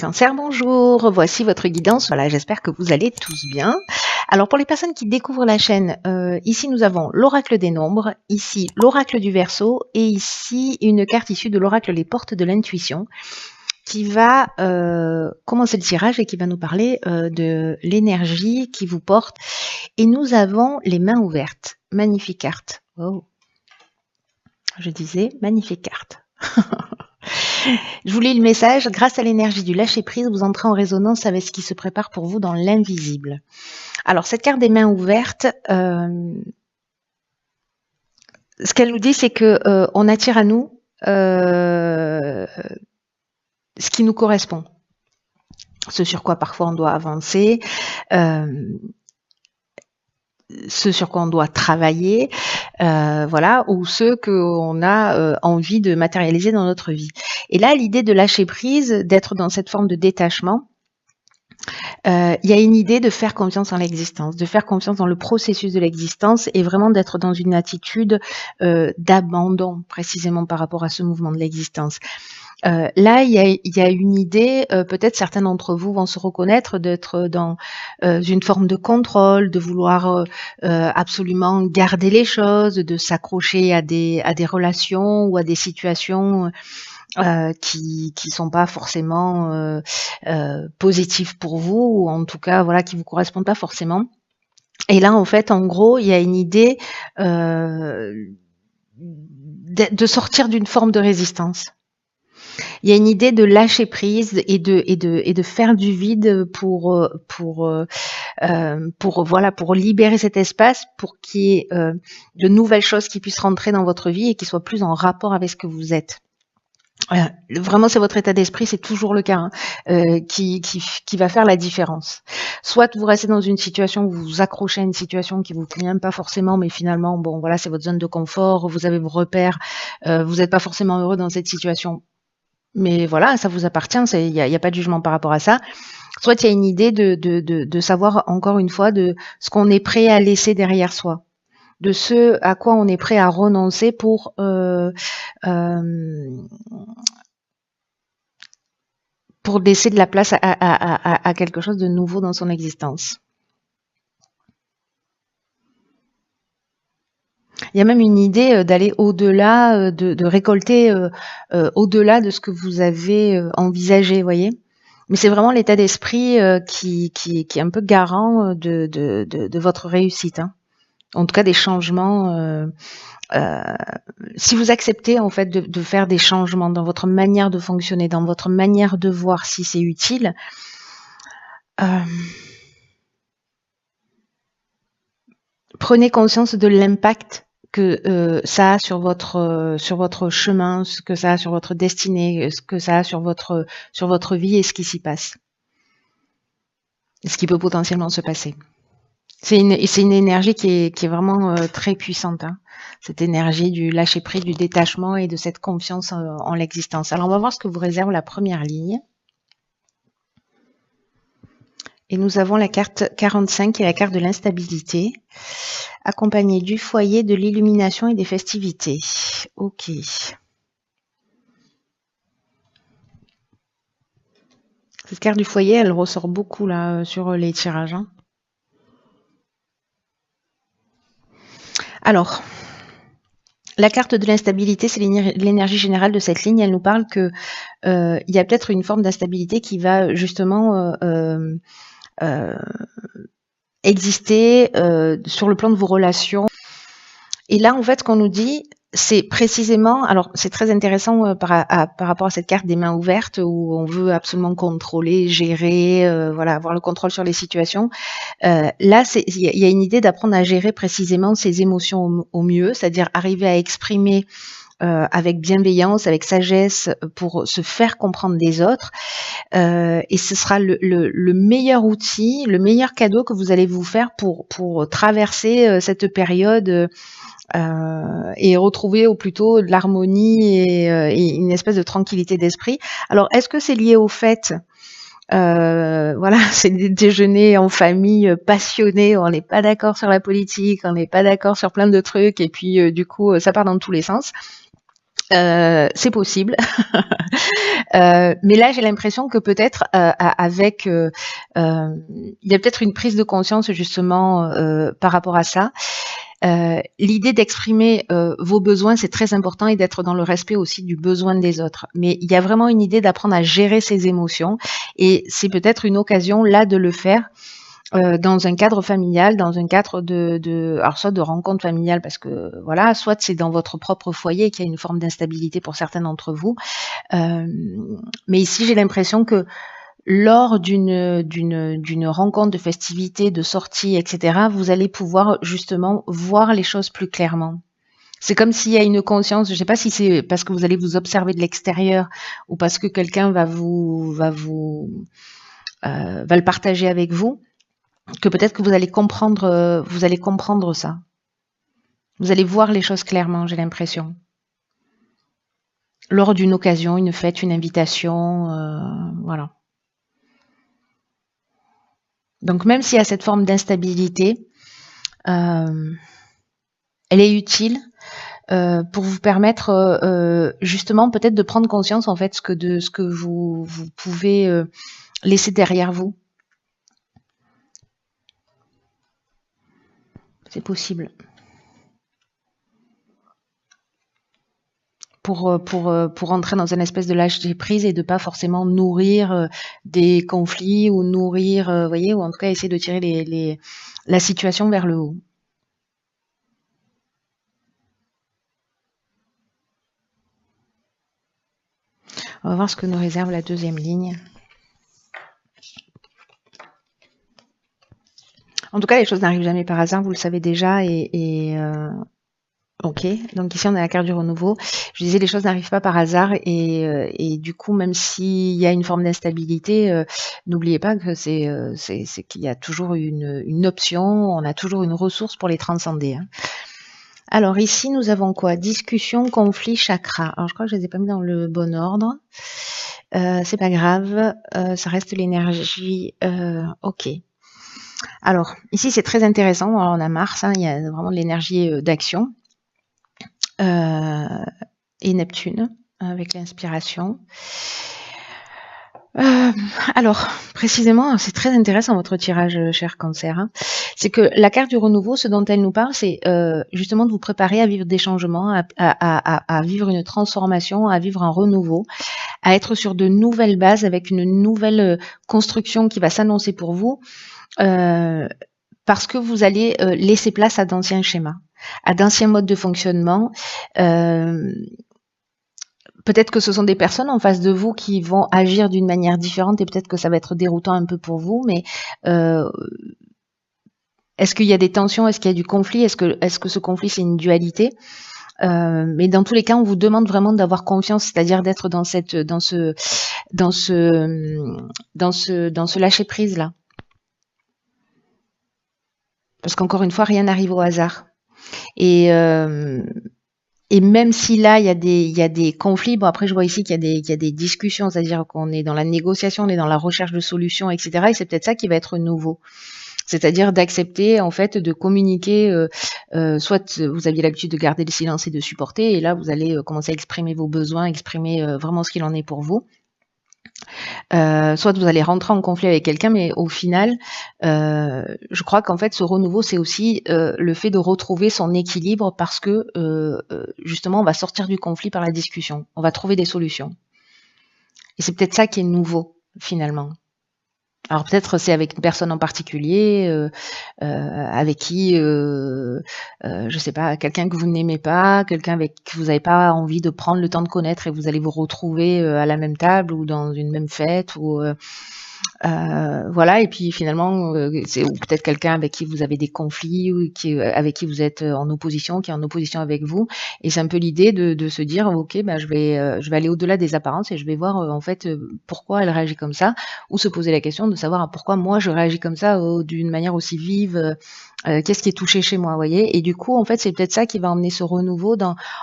Cancer, bonjour, voici votre guidance. Voilà, j'espère que vous allez tous bien. Alors pour les personnes qui découvrent la chaîne, ici nous avons l'oracle des nombres, ici l'oracle du Verseau et ici une carte issue de l'oracle Les Portes de l'intuition qui va commencer le tirage et qui va nous parler de l'énergie qui vous porte. Et nous avons les mains ouvertes. Magnifique carte. Oh. Je disais, magnifique carte. Je vous lis le message. Grâce à l'énergie du lâcher-prise, vous entrez en résonance avec ce qui se prépare pour vous dans l'invisible. Alors, cette carte des mains ouvertes, ce qu'elle nous dit, c'est que on attire à nous ce qui nous correspond. Ce sur quoi parfois on doit avancer, ce sur quoi on doit travailler, voilà, ou ce qu'on a envie de matérialiser dans notre vie. Et là, l'idée de lâcher prise, d'être dans cette forme de détachement, il y a une idée de faire confiance en l'existence, de faire confiance dans le processus de l'existence et vraiment d'être dans une attitude d'abandon, précisément par rapport à ce mouvement de l'existence. Là, il y a une idée, peut-être certains d'entre vous vont se reconnaître d'être dans une forme de contrôle, de vouloir absolument garder les choses, de s'accrocher à des relations ou à des situations qui sont pas forcément positives pour vous, ou en tout cas voilà qui vous correspondent pas forcément. Et là, en fait, en gros, il y a une idée de sortir d'une forme de résistance. Il y a une idée de lâcher prise et de faire du vide pour libérer cet espace pour qu'il y ait de nouvelles choses qui puissent rentrer dans votre vie et qui soient plus en rapport avec ce que vous êtes. Vraiment, c'est votre état d'esprit, c'est toujours le cas, qui va faire la différence. Soit vous restez dans une situation où vous vous accrochez à une situation qui vous convient pas forcément, mais finalement, bon, voilà, c'est votre zone de confort, vous avez vos repères, vous n'êtes pas forcément heureux dans cette situation. Mais voilà, ça vous appartient, il n'y a pas de jugement par rapport à ça. Soit il y a une idée de savoir, encore une fois, de ce qu'on est prêt à laisser derrière soi, de ce à quoi on est prêt à renoncer pour laisser de la place à quelque chose de nouveau dans son existence. Il y a même une idée d'aller au-delà, de récolter au-delà de ce que vous avez envisagé, voyez. Mais c'est vraiment l'état d'esprit qui est un peu garant de votre réussite, hein. En tout cas, des changements. Si vous acceptez en fait de faire des changements dans votre manière de fonctionner, dans votre manière de voir si c'est utile, prenez conscience de l'impact que ça a sur votre chemin, ce que ça a sur votre destinée, ce que ça a sur votre vie et ce qui s'y passe, ce qui peut potentiellement se passer. C'est une énergie qui est vraiment très puissante, hein, cette énergie du lâcher prise, du détachement et de cette confiance en l'existence. Alors on va voir ce que vous réserve la première ligne. Et nous avons la carte 45 qui est la carte de l'instabilité, accompagnée du foyer, de l'illumination et des festivités. Ok. Cette carte du foyer, elle ressort beaucoup là sur les tirages, hein. Alors, la carte de l'instabilité, c'est l'énergie générale de cette ligne. Elle nous parle que il y a peut-être une forme d'instabilité qui va justement exister sur le plan de vos relations. Et là, en fait, ce qu'on nous dit, c'est précisément, alors c'est très intéressant par rapport à cette carte des mains ouvertes où on veut absolument contrôler, gérer, voilà, avoir le contrôle sur les situations. Là, il y a une idée d'apprendre à gérer précisément ses émotions au mieux, c'est-à-dire arriver à exprimer avec bienveillance, avec sagesse, pour se faire comprendre des autres. Et ce sera le meilleur outil, le meilleur cadeau que vous allez vous faire pour traverser cette période et retrouver au plus tôt de l'harmonie et une espèce de tranquillité d'esprit. Alors, est-ce que c'est lié au fait voilà, c'est des déjeuners en famille passionnés, on n'est pas d'accord sur la politique, on n'est pas d'accord sur plein de trucs, et puis du coup, ça part dans tous les sens. C'est possible. Mais là, j'ai l'impression que peut-être avec, il y a peut-être une prise de conscience justement par rapport à ça. L'idée d'exprimer vos besoins, c'est très important et d'être dans le respect aussi du besoin des autres. Mais il y a vraiment une idée d'apprendre à gérer ses émotions et c'est peut-être une occasion là de le faire dans un cadre familial, dans un cadre alors soit de rencontre familiale parce que voilà, soit c'est dans votre propre foyer qu'il y a une forme d'instabilité pour certains d'entre vous. Mais ici, j'ai l'impression que lors d'une rencontre, de festivité, de sortie, etc., vous allez pouvoir justement voir les choses plus clairement. C'est comme s'il y a une conscience, je ne sais pas si c'est parce que vous allez vous observer de l'extérieur ou parce que quelqu'un va le partager avec vous, que peut-être que vous allez comprendre ça. Vous allez voir les choses clairement, j'ai l'impression. Lors d'une occasion, une fête, une invitation, voilà. Donc même s'il y a cette forme d'instabilité, elle est utile pour vous permettre justement peut-être de prendre conscience en fait de ce que vous pouvez laisser derrière vous. C'est possible. Pour entrer dans une espèce de lâcher prise et de pas forcément nourrir des conflits ou nourrir, voyez, ou en tout cas essayer de tirer la situation vers le haut. On va voir ce que nous réserve la deuxième ligne. En tout cas, les choses n'arrivent jamais par hasard, vous le savez déjà, ok, donc ici on a la carte du renouveau. Je disais les choses n'arrivent pas par hasard et du coup même s'il y a une forme d'instabilité, n'oubliez pas que c'est qu'il y a toujours une option, on a toujours une ressource pour les transcender. Hein. Alors ici nous avons quoi? Discussion, conflit, chakra. Alors je crois que je les ai pas mis dans le bon ordre. C'est pas grave, ça reste l'énergie. Ok. Alors ici c'est très intéressant. Alors, on a Mars, hein, il y a vraiment de l'énergie d'action. Et Neptune avec l'inspiration. Alors, précisément, c'est très intéressant votre tirage, cher Cancer. Hein. C'est que la carte du renouveau, ce dont elle nous parle, c'est justement de vous préparer à vivre des changements, à vivre une transformation, à vivre un renouveau, à être sur de nouvelles bases avec une nouvelle construction qui va s'annoncer pour vous, parce que vous allez laisser place à d'anciens schémas, à d'anciens modes de fonctionnement. Peut-être que ce sont des personnes en face de vous qui vont agir d'une manière différente et peut-être que ça va être déroutant un peu pour vous, mais est-ce qu'il y a des tensions? Est-ce qu'il y a du conflit? Est-ce que ce conflit, c'est une dualité? Mais dans tous les cas, on vous demande vraiment d'avoir confiance, c'est-à-dire d'être dans ce lâcher prise là. Parce qu'encore une fois, rien n'arrive au hasard. Et même si là, il y a des conflits, bon après je vois ici qu'il y a des discussions, c'est-à-dire qu'on est dans la négociation, on est dans la recherche de solutions, etc. Et c'est peut-être ça qui va être nouveau. C'est-à-dire d'accepter en fait de communiquer, soit vous aviez l'habitude de garder le silence et de supporter, et là vous allez commencer à exprimer vos besoins, exprimer vraiment ce qu'il en est pour vous. Soit vous allez rentrer en conflit avec quelqu'un, mais au final, je crois qu'en fait, ce renouveau, c'est aussi le fait de retrouver son équilibre parce que justement, on va sortir du conflit par la discussion. On va trouver des solutions. Et c'est peut-être ça qui est nouveau, finalement. Alors peut-être c'est avec une personne en particulier, avec qui, je sais pas, quelqu'un que vous n'aimez pas, quelqu'un avec qui vous n'avez pas envie de prendre le temps de connaître et vous allez vous retrouver à la même table ou dans une même fête ou voilà. Et puis finalement, c'est ou peut-être quelqu'un avec qui vous avez des conflits ou avec qui vous êtes en opposition, qui est en opposition avec vous. Et c'est un peu l'idée de se dire, ok, bah, je vais aller au-delà des apparences et je vais voir en fait pourquoi elle réagit comme ça, ou se poser la question de savoir pourquoi moi je réagis comme ça d'une manière aussi vive. Qu'est-ce qui est touché chez moi, voyez? Et du coup, en fait, c'est peut-être ça qui va emmener ce renouveau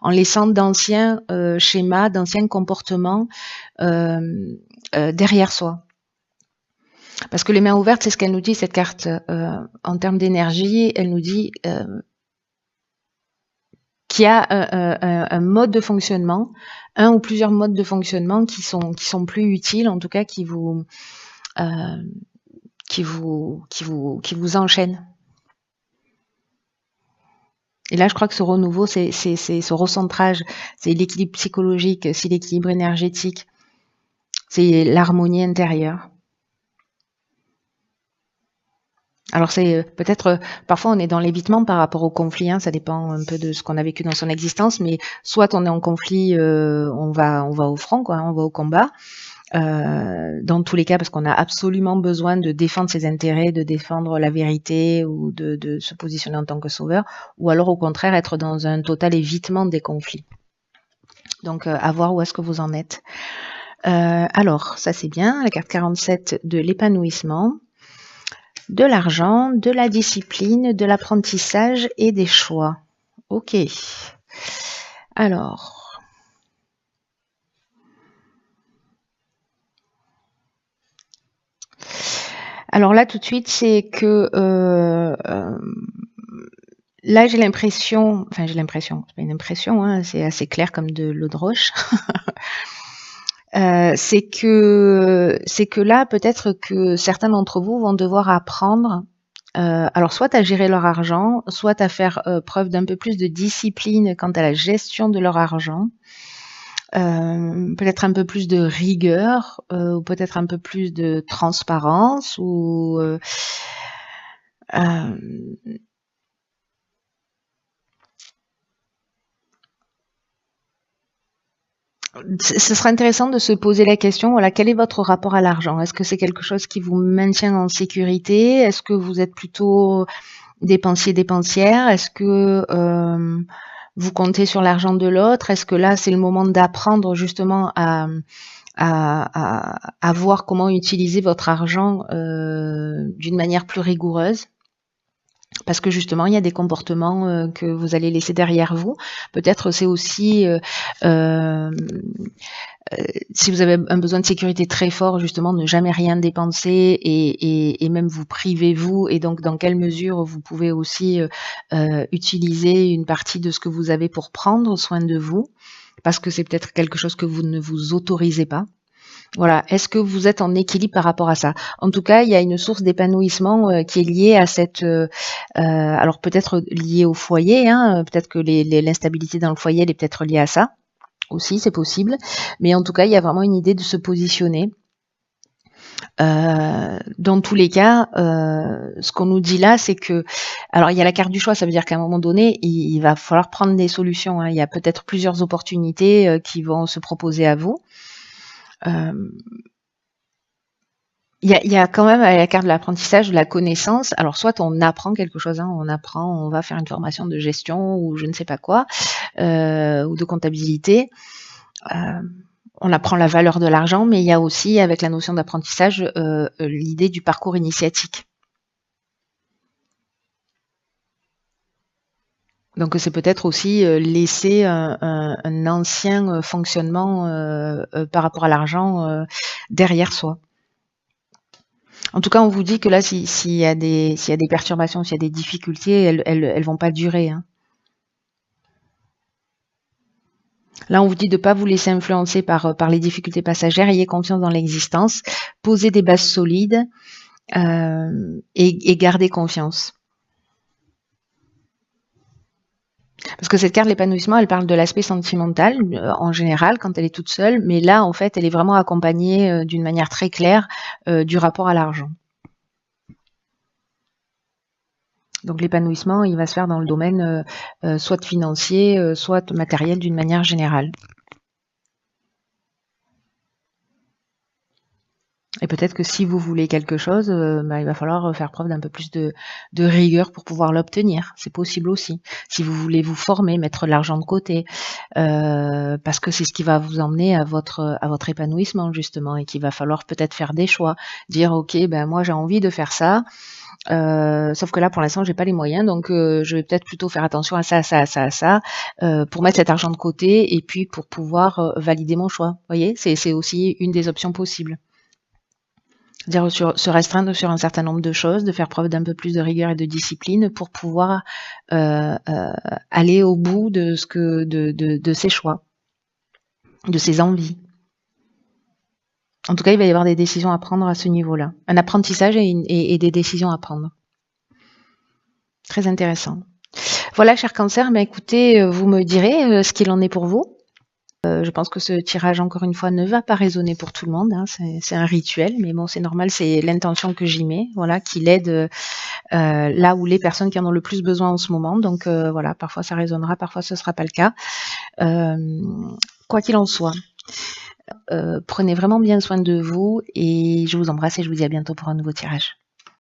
en laissant d'anciens schémas, d'anciens comportements derrière soi. Parce que les mains ouvertes, c'est ce qu'elle nous dit, cette carte. En termes d'énergie, elle nous dit qui a un mode de fonctionnement, un ou plusieurs modes de fonctionnement qui sont plus utiles, en tout cas qui vous enchaînent. Et là, je crois que ce renouveau, c'est ce recentrage, c'est l'équilibre psychologique, c'est l'équilibre énergétique, c'est l'harmonie intérieure. Alors c'est peut-être, parfois on est dans l'évitement par rapport au conflit, hein, ça dépend un peu de ce qu'on a vécu dans son existence, mais soit on est en conflit, on va au front, quoi, on va au combat, dans tous les cas parce qu'on a absolument besoin de défendre ses intérêts, de défendre la vérité ou de se positionner en tant que sauveur, ou alors au contraire être dans un total évitement des conflits. Donc à voir où est-ce que vous en êtes. Alors ça c'est bien, la carte 47 de l'épanouissement, de l'argent, de la discipline, de l'apprentissage et des choix. Ok. Alors... Alors là, tout de suite, c'est que là, j'ai l'impression, c'est pas une impression, hein, c'est assez clair comme de l'eau de roche. C'est que là, peut-être que certains d'entre vous vont devoir apprendre, alors soit à gérer leur argent, soit à faire preuve d'un peu plus de discipline quant à la gestion de leur argent. Peut-être un peu plus de rigueur, ou peut-être un peu plus de transparence, ou ce sera intéressant de se poser la question, voilà, quel est votre rapport à l'argent? Est-ce que c'est quelque chose qui vous maintient en sécurité? Est-ce que vous êtes plutôt dépensière? Est-ce que vous comptez sur l'argent de l'autre? Est-ce que là, c'est le moment d'apprendre justement à voir comment utiliser votre argent d'une manière plus rigoureuse? Parce que justement, il y a des comportements que vous allez laisser derrière vous. Peut-être c'est aussi, si vous avez un besoin de sécurité très fort, justement, ne jamais rien dépenser et même vous priver vous. Et donc, dans quelle mesure vous pouvez aussi utiliser une partie de ce que vous avez pour prendre soin de vous, parce que c'est peut-être quelque chose que vous ne vous autorisez pas. Voilà, est-ce que vous êtes en équilibre par rapport à ça? En tout cas, il y a une source d'épanouissement qui est liée à cette... alors peut-être liée au foyer, hein, peut-être que l'instabilité dans le foyer, elle est peut-être liée à ça aussi, c'est possible. Mais en tout cas, il y a vraiment une idée de se positionner. Dans tous les cas, ce qu'on nous dit là, c'est que... Alors, il y a la carte du choix, ça veut dire qu'à un moment donné, il va falloir prendre des solutions, hein. Il y a peut-être plusieurs opportunités qui vont se proposer à vous. Il y a quand même à la carte de l'apprentissage, de la connaissance. Alors, soit on apprend quelque chose, hein, on va faire une formation de gestion ou je ne sais pas quoi, ou de comptabilité. On apprend la valeur de l'argent, mais il y a aussi, avec la notion d'apprentissage, l'idée du parcours initiatique. Donc c'est peut-être aussi laisser un ancien fonctionnement par rapport à l'argent derrière soi. En tout cas, on vous dit que là, s'il y a des perturbations, s'il y a des difficultés, elles vont pas durer, hein. Là, on vous dit de ne pas vous laisser influencer par les difficultés passagères, ayez confiance dans l'existence, posez des bases solides et gardez confiance. Parce que cette carte de l'épanouissement, elle parle de l'aspect sentimental en général quand elle est toute seule, mais là, en fait, elle est vraiment accompagnée d'une manière très claire du rapport à l'argent. Donc l'épanouissement, il va se faire dans le domaine soit financier, soit matériel d'une manière générale. Et peut-être que si vous voulez quelque chose, il va falloir faire preuve d'un peu plus de rigueur pour pouvoir l'obtenir. C'est possible aussi. Si vous voulez vous former, mettre l'argent de côté, parce que c'est ce qui va vous emmener à votre épanouissement justement, et qu'il va falloir peut-être faire des choix, dire ok, moi j'ai envie de faire ça. Sauf que là, pour l'instant, j'ai pas les moyens, donc je vais peut-être plutôt faire attention à ça, pour mettre cet argent de côté et puis pour pouvoir valider mon choix. Vous voyez, c'est aussi une des options possibles. C'est-à-dire se restreindre sur un certain nombre de choses, de faire preuve d'un peu plus de rigueur et de discipline pour pouvoir aller au bout de ses choix, de ses envies. En tout cas, il va y avoir des décisions à prendre à ce niveau-là. Un apprentissage et des décisions à prendre. Très intéressant. Voilà, cher Cancer, écoutez, vous me direz ce qu'il en est pour vous. Je pense que ce tirage, encore une fois, ne va pas résonner pour tout le monde. Hein. C'est un rituel, mais bon, c'est normal, c'est l'intention que j'y mets, voilà, qui l'aide là où les personnes qui en ont le plus besoin en ce moment. Donc voilà, parfois ça résonnera, parfois ce ne sera pas le cas. Quoi qu'il en soit, prenez vraiment bien soin de vous et je vous embrasse et je vous dis à bientôt pour un nouveau tirage.